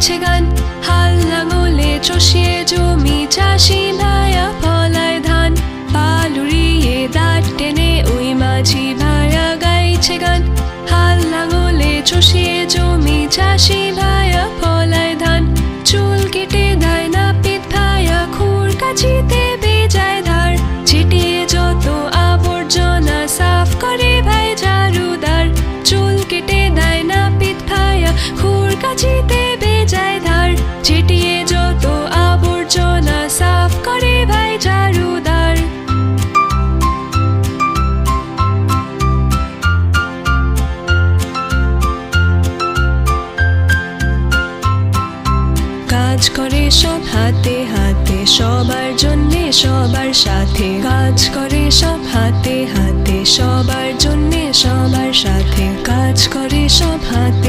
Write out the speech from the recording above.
গাইছে গান। হাল লাঙলে চষিয়ে জমি চাষি ভায়া ফলায় ধান। পাল উড়িয়ে দাঁত টেনে ওই মাঝি ভায়া গাইছে গান। হাল লাঙলে চষিয়ে জমি চাষি ভায়া ফলায় ধান। চুল কেটে দেয় নাপিত ভায়া খুর কাছিতে বেজায় ধার। ছিটিয়ে যত আবর্জনা সাফ করে ভাই ঝাড়ুদার। চুল কেটে দেয় নাপিত ভায়া খুর কাছিতে বেজায় ধার। ছিটিয়ে যত আবর্জনা সাফ করে ভাই ঝাড়ুদার। কাজ করে সব হাতে হাতে সবার জন্যে সবার সাথে। কাজ করে সব হাতে হাতে সবার জন্যে সবার সাথে। কাজ করে সব হাতে